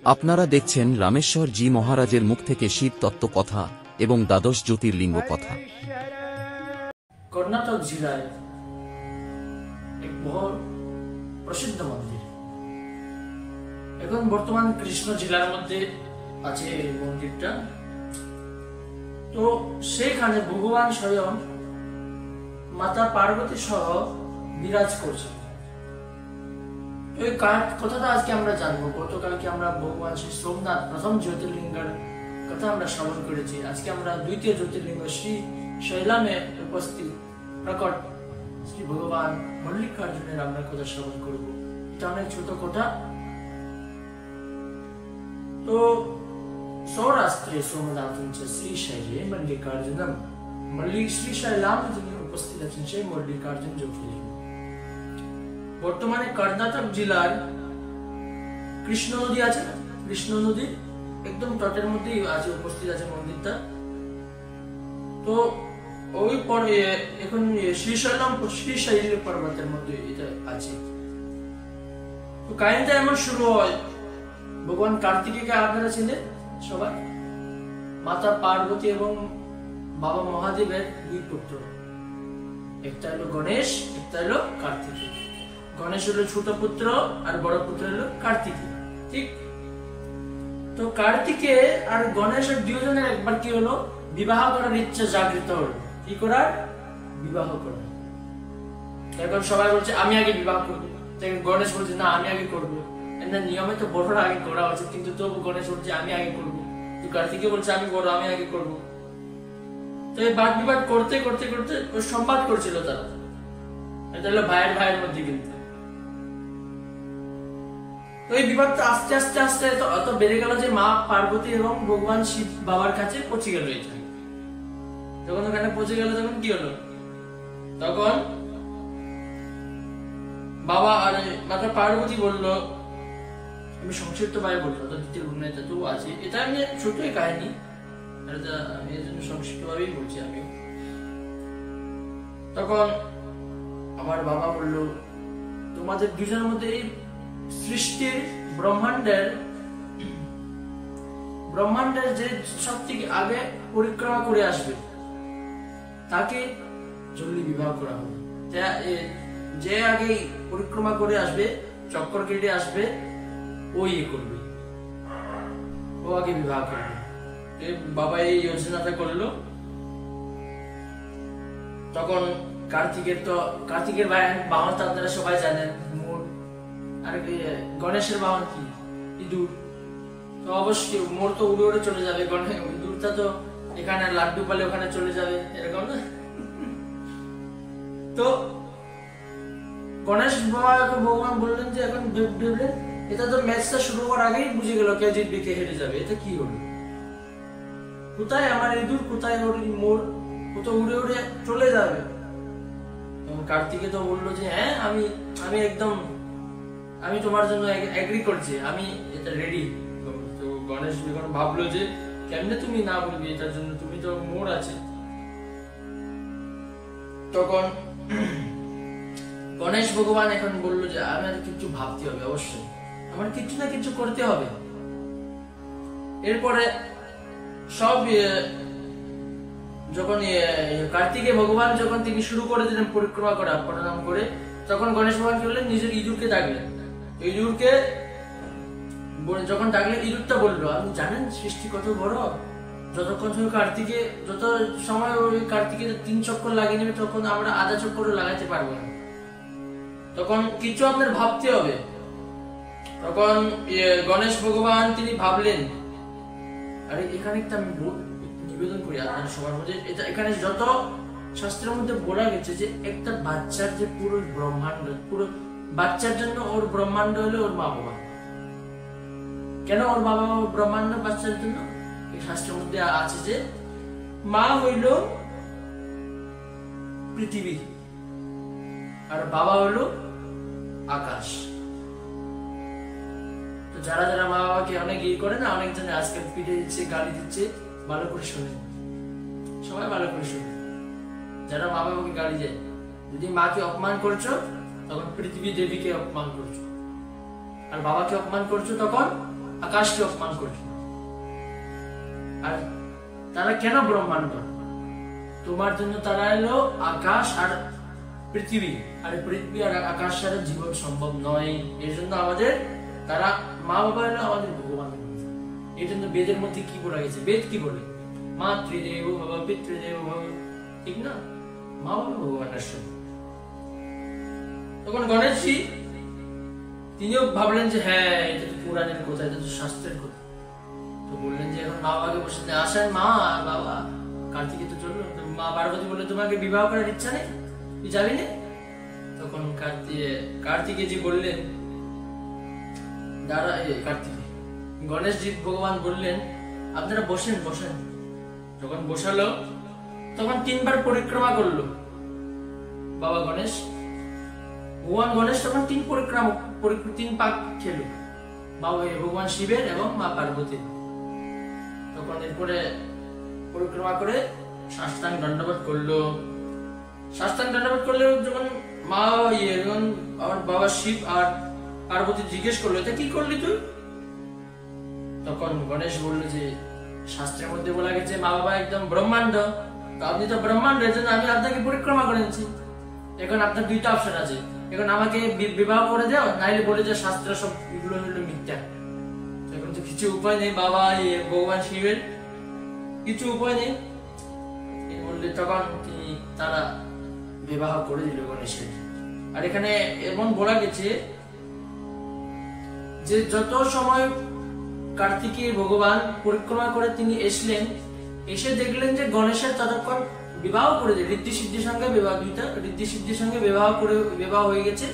আপনারা দেখছেন রামেশ্বর জি মহারাজের মুখ থেকে শিব তত্ত্ব কথা এবং দ্বাদশ জ্যোতির্লিঙ্গ কথা। কর্ণাটক জেলায় এক বহু প্রসিদ্ধ মন্দির, এখন বর্তমান কৃষ্ণ জেলার মধ্যে আছে এই মন্দিরটা। তো সেখানে ভগবান স্বয়ং মাতা পার্বতী সহ বিরাজ করছে। এই কথাটা আজকে আমরা জানবো। গতকালকে আমরা ভগবান শ্রী সোমনাথ প্রথম জ্যোতির্লিঙ্গের কথা আমরা শ্রবণ করেছি। আজকে আমরা দ্বিতীয় জ্যোতির্লিঙ্গ শ্রী শৈলামে উপস্থিত প্রকট শ্রী ভগবান মল্লিকার্জুনের আমরা কথা শ্রবণ করব। এটা অনেক ছোট কথা। তো সৌরাষ্ট্রে সোমনাথ শ্রীশৈলে মল্লিকার্জুনম, শ্রীশৈলামে যিনি উপস্থিত আছেন সেই মল্লিকার্জুন জ্যোতির্লিঙ্গ। বর্তমানে কর্ণাটক জেলার কৃষ্ণ নদী আছে, কৃষ্ণ নদীর একদম তটের মধ্যেই আছে, উপস্থিত আছে মন্দিরটা। তো ওই পরে এখন শ্রীশৈল পর্বতের মধ্যে এটা আছে। তো কাহিনীটা এমন শুরু হয়, ভগবান কার্তিককে আপনারা চিনেন সবাই, মাতা পার্বতী এবং বাবা মহাদেবের দুই পুত্র, একটা হলো গণেশ, একটা হলো কার্তিক। গণেশ হলো ছোট পুত্র আর বড় পুত্র হলো কার্তিক। ঠিক তো কার্তিকে আর গণেশের দুজনের একবার কি হলো, বিবাহ করার ইচ্ছা জাগৃত হলো। কি করার? বিবাহ করার। এখন সবাই বলছে আমি আগে বিবাহ করবো, গণেশ বলছে না আমি আগে করবো। নিয়মে তো বড়রা আগে করা উচিত, কিন্তু তবু গণেশ বলছে আমি আগে করবো, তো কার্তিকে বলছে আমি বড়, আমি আগে করবো। তো এই বাদ বিবাদ করতে করতে করতে সংবাদ করছিল তারা, এটা হলো ভাইয়ের ভাইয়ের মধ্যে। কিন্তু তো এই বিবাদটা আস্তে আস্তে আস্তে এত বেড়ে গেল যে মা পার্বতী এবং ভগবান শিব বাবার কাছে পৌঁছে গেল। এটা যখন ওখানে পৌঁছে গেল তখন কি হলো, তখন বাবা আর মাতা পার্বতী বলল, আমি সংক্ষিপ্ত ভাবে বলবো, দ্বিতীয় ভূমিকা তো আছে, এটা আমি ছোটই কাহিনী, আমি এর জন্য সংক্ষিপ্ত ভাবেই বলছি। আমি তখন আমার বাবা বলল, তোমাদের দুজনের মধ্যে এই সৃষ্টির ব্রহ্মাণ্ডের যে সব থেকে আগে পরিক্রমা করে আসবে তাকে জলদি বিবাহ করা হবে। যে আগে পরিক্রমা করে আসবে, চক্কর কেটে আসবে, ও ইয়ে করবে, ও আগে বিবাহ করবে। বাবা এই যোজনাটা করলো। তখন কার্তিকের বাহন তো আপনারা সবাই জানেন, মোর। আর গণেশের বাহন কি? ইঁদুর। তো অবশ্যই মোর তো উড়ে উড়ে চলে যাবে, ইঁদুরটা তো এখানে লাড্ডু পালে ওখানে চলে যাবে, এরকম না? তো গণেশ ভগবান বললেন যে এখন ভেবলেন, এটা তো ম্যাচটা শুরু হওয়ার আগেই বুঝে গেল কে জিতবে কে হেরে যাবে। এটা কি হলো, কোথায় আমার ইঁদুর, কোথায় মোর, ও তো উড়ে উড়ে চলে যাবে। কার্তিকে তো বললো যে হ্যাঁ আমি তোমার জন্য এগ্রি করছি, আমি এটা রেডি। তো গণেশ যখন ভাবলো যে কেমনে তুমি না বলবি এটার জন্য, তুমি তো মোর আছে। তখন গণেশ ভগবান এখন বললো যে আমার কিছু ভাবতে হবে, অবশ্যই আমার কিছু না কিছু করতে হবে। এরপরে সব যখন কার্তিকে ভগবান যখন তিনি শুরু করে দিলেন পরিক্রমা করা প্রণাম করে, তখন গণেশ ভগবান কি করলেন, নিজের ইঁদুরকে ডাকলেন। ইঁদুরকে যখন ডাকলেন, ইঁদুরটা বললো, আপনি জানেন সৃষ্টি কত বড়, যতক্ষণ যত সময় ওই কার্তিকে 3 চক্কর লাগিয়ে নেবে, তখন আমরা আধা চক্করও লাগাতে পারবো না। তখন কিছু আপনার ভাবতে হবে। তখন গণেশ ভগবান তিনি ভাবলেন, আরে এখানে একটা আমি নিবেদন করি আপনার সবার মধ্যে, এখানে যত শাস্ত্রের মধ্যে বলা গেছে যে একটা বাচ্চার যে পুরো ব্রহ্মাণ্ড, পুরো বাচ্চার জন্য ওর ব্রহ্মাণ্ড হলো ওর মা বাবা। কেন ওর মা বাবা ব্রহ্মাণ্ড বাচ্চার জন্য? এই শাস্ত্রের মধ্যে আছে যে মা হইল পৃথিবী আর বাবা হইল আকাশ। তো যারা যারা মা বাবাকে অনেক ইয়ে করে না, অনেকজনে আজকাল পিঠে দিচ্ছে, গালি দিচ্ছে, ভালো করে শোনে, সবাই ভালো করে শোনে। যারা মা বাবাকে গালি দেয়, যদি মাকে অপমান করছো তখন পৃথিবী দেবীকে অপমান করছো, আর বাবাকে অপমান করছো তখন আকাশকে অপমান করলেন। আর তারা কেন ব্রহ্মাণ্ড? তোমার জন্য তারা এলো আকাশ আর পৃথিবী, আর পৃথিবী আর আকাশ ছাড়া জীবন সম্ভব নয়। এই জন্য আমাদের তারা মা বাবা এলো আমাদের ভগবান। এই জন্য বেদের মধ্যে কি বলা গেছে? বেদ কি বলে? মাতৃদেব ভব পিতৃদেব ভব, ঠিক না? মা বাবা ভগবানের সঙ্গে। তখন গণেশজি তিনিও ভাবলেন যে হ্যাঁ, এটা তো পুরাণের কথা, এটা তো শাস্ত্রের কথা। তো বললেন যে এখন মা বাবাকে বসে আসেন, মা আর বাবা কার্তিকে তো চললো। মা পার্বতী বললে তোমাকে বিবাহ করার ইচ্ছা নেই, তুই যাবি না? তখন কার্তিকেজি বললেন, দাঁড়া, কার্তিকে গণেশজি ভগবান বললেন আপনারা বসেন বসেন। যখন বসালো তখন 3 বার পরিক্রমা করলো বাবা গণেশ। ভগবান গণেশ তখন 3 পাক খেলো বাবা ভগবান শিবের এবং মা পার্বতীর। তখন এরপরে পরিক্রমা করে সাষ্টাঙ্গ দণ্ডবোধ করলো। সাষ্টাঙ্গ দণ্ডবোধ করলে যখন মা যখন আমার বাবা শিব আর পার্বতী জিজ্ঞেস করলো এটা কি করলি তুই? তখন গণেশ বললো যে শাস্ত্রের মধ্যে বলা গেছে মা বাবা একদম ব্রহ্মাণ্ড, তো আপনি তো ব্রহ্মাণ্ড, এর জন্য আমি আপনাকে পরিক্রমা করেছি। এখন আপনার 2টা অপশন আছে, এখন আমাকে বিবাহ করে দাও, নাইলে বলে যে শাস্ত্র সব এগুলো হলো মিথ্যা। এখন তো কিছু উপায় নেই, বাবা ভগবান শিবের কিছু উপায় নেই বললে তখন তারা বিবাহ করে দিল গণেশের। আর এখানে এমন বলা গেছে যে যত সময় কার্তিকেয় ভগবান পরিক্রমা করে তিনি এসে দেখলেন যে গণেশের ততক্ষণ বিবাহ করে দিল, ঋদ্ধি সিদ্ধির সঙ্গে বিবাহ, 2টা ঋদ্ধি সিদ্ধির সঙ্গে বিবাহ হয়ে গেছে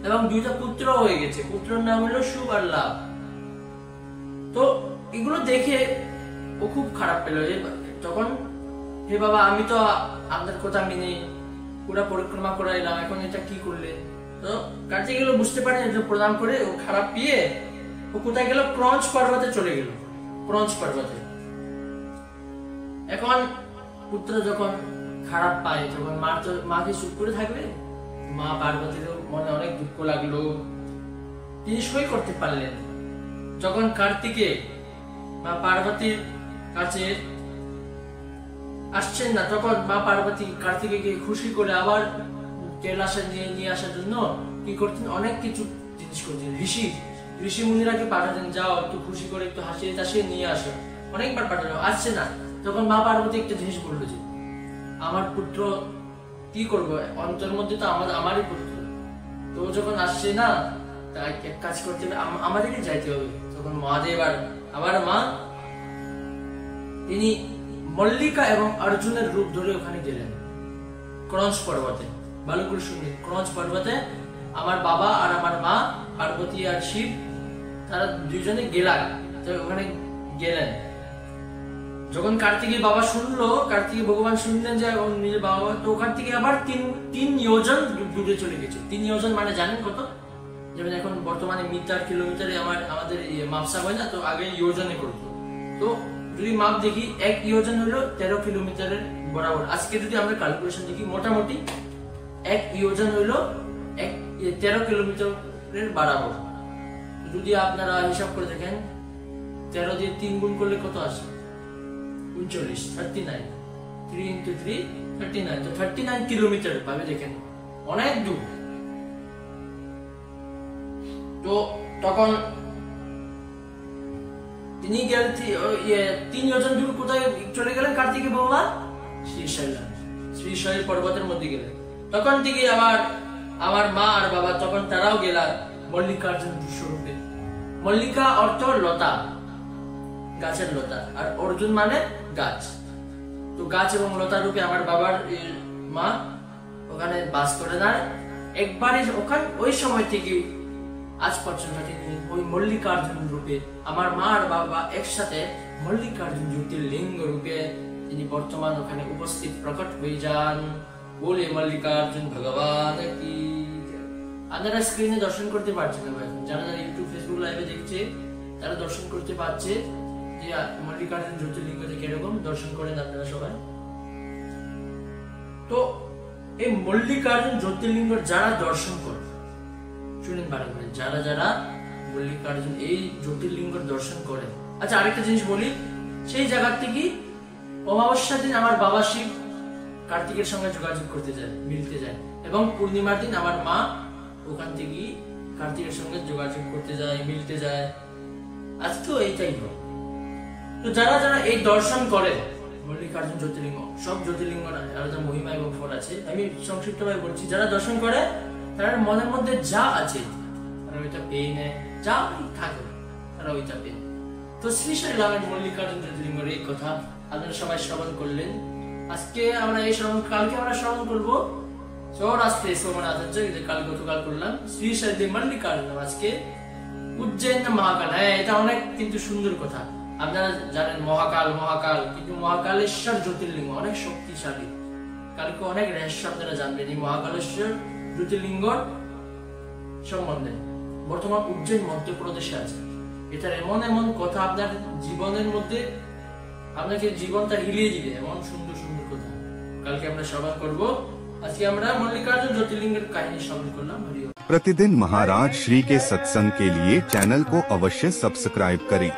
এবং 2টা পুত্র হয়ে গেছে। পুত্রের নাম হলো শুভ আর লাভ। তো এগুলো দেখে ও খুব খারাপ পেল। তখন হে বাবা, আমি তো আপনার কথা মেনে পুরা পরিক্রমা করাইলাম, এখন এটা কি করলে? তো কার্তিক গেল বুঝতে পারে প্রণাম করে ও খারাপ পেয়ে ও কোথায় গেল? ক্রঞ্চ পর্বতে চলে গেল। ক্রঞ্চ পর্বতে এখন পুত্র যখন খারাপ পায় তখন মাকে চুপ করে থাকবে? মা পার্বতীর মনে অনেক দুঃখ লাগলো, তিনি সই করতে পারলেন। যখন কার্তিকে মা পার্বতীর কাছে আসছেন না, তখন মা পার্বতী কার্তিকে খুশি করে আবার কৈলাসে নিয়ে আসার জন্য কি করতেন? অনেক কিছু জিনিস করতেন। ঋষি মুনিরাকে পাঠাতেন, যাও একটু খুশি করে একটু হাসিয়ে টাসিয়ে নিয়ে আসো। অনেকবার পাঠালো, আসছে না। তখন মা পার্বতী একটা জিনিস বললো যে আমার পুত্র কি করবো, অন্তর মধ্যে তো আমারই পুত্র, তো যখন আসছে না তাই এক কাজ করতে হবে, আমাদেরই যাইতে হবে। তখন মহাদেব আর আমার মা তিনি মল্লিকা এবং অর্জুনের রূপ ধরে ওখানে গেলেন ক্রঞ্চ পর্বতে। ভালো করে শুনলেন, ক্রঞ্চ পর্বতে আমার বাবা আর আমার মা পার্বতী আর শিব তারা 2জনে গেলেন। ওখানে গেলেন। যখন কার্তিকের বাবা শুনলো, কার্তিকের ভগবান শুনলেন যে নিজের বাবা, তো ওখান থেকে আবার 3 যোজন দূরে চলে গেছে। 3 যোজন মানে জানেন কত? যেমন এখন বর্তমানে মিটার কিলোমিটারে আমাদের মাপসা হয় না, তো আগে যোজনে করতো। তো যদি মাপ দেখি 1 যোজন হলো 13 কিলোমিটারের বরাবর। আজকে যদি আমরা ক্যালকুলেশন দেখি মোটামুটি 1 যোজন হলো 13 কিলোমিটারের বরাবর। যদি আপনারা হিসাব করে দেখেন 13 দিয়ে 3 গুণ করলে কত আসে? 39, 39, 3 into 3, 39, তো 39 কিলোমিটার পাবে। দেখেন অনেক দূর। তো তখন তিনি গেলেন 3 যোজন দূর। কোথায় চলে গেলেন কার্তিকেয় ভগবান? শ্রীশৈল পর্বতের মধ্যে গেলেন। তখন থেকে আমার মা আর বাবা তখন তারাও গেলেন মল্লিকার্জুন স্বরূপে। মল্লিকা অর্থ লতা, গাছের লতা, আর অর্জুন মানে গাছ। তো গাছ এবং লতা রূপে আমার বাবার মা ওখানে বাস করে না। একবারই ওই সময় থেকে আজ পর্যন্ত তিনি ওই মল্লিকার্জুন রূপে আমার মা আর বাবা একসাথে মল্লিকার্জুন জ্যোতির্লিঙ্গ রূপে তিনি বর্তমান ওখানে উপস্থিত প্রকট হয়ে যান। বলে মল্লিকার্জুন ভগবান কি। আপনারা স্ক্রিনে দর্শন করতে পারছেন না, যারা যারা ইউটিউব ফেসবুক লাইভে দেখছে তারা দর্শন করতে পারছে যে মল্লিকার্জুন জ্যোতির্লিঙ্গ থেকে এরকম দর্শন করেন আপনারা সবাই। তো এই মল্লিকার্জুন জ্যোতির্লিঙ্গ যারা দর্শন করে, শুনেন ভালো করে, যারা মল্লিকার্জুন এই জ্যোতির্লিঙ্গের দর্শন করে। আচ্ছা, আরেকটা জিনিস বলি, সেই জায়গা থেকে অমাবস্যার দিন আমার বাবা শিব কার্তিকের সঙ্গে যোগাযোগ করতে যায়, মিলতে যায়, এবং পূর্ণিমার দিন আমার মা ওখান থেকে কার্তিকের সঙ্গে যোগাযোগ করতে যায়, মিলতে যায়। আজকেও এইটাই হয়। তো যারা যারা এই দর্শন করে মল্লিকার্জুন জ্যোতির্লিঙ্গ, সব জ্যোতির্লিঙ্গ আলাদা মহিমা এবং ফল আছে, আমি সংক্ষিপ্তভাবে বলছি, যারা দর্শন করে তারা মনের মধ্যে যা আছে তারা ওইটা পেয়ে নেয়, যা থাকে তারা ওইটা পেয়ে। তো শ্রী সাইলামের মল্লিকার্জুন জ্যোতির্লিঙ্গের এই কথা আপনারা সবাই শ্রবণ করলেন। আজকে আমরা এই শ্রবণ, কালকে আমরা শ্রবণ করবো সৌরাষ্ট্রে সোমনাথ, কাল গতকাল করলাম শ্রী সাইলাম মল্লিকার্জুন, আজকে উজ্জয়ন মহাকাল। হ্যাঁ, এটা অনেক কিন্তু সুন্দর কথা। আপনারা জানেন মহাকাল মহাকাল, কিন্তু মহাকালেশ্বর জ্যোতির্লিঙ্গ অনেক শক্তিশালী। কালকে অনেক রহস্য আপনারা জানবেন এই মহাকালেশ্বর জ্যোতির্লিঙ্গ সম্বন্ধে। বর্তমান উজ্জয়ন মধ্যপ্রদেশে আছে। এটার এমন এমন কথা আপনার জীবনের মধ্যে আপনাকে জীবনটা হিলিয়ে দিবে, এমন সুন্দর সুন্দর কথা কালকে আমরা শ্রবণ করবো। আজকে আমরা মল্লিকার্জুন জ্যোতির্লিঙ্গের কাহিনী শ্রবণ করলাম। হরি ওম। प्रतिदिन महाराज श्री के सत्संग के लिए चैनल को अवश्य सब्सक्राइब करें।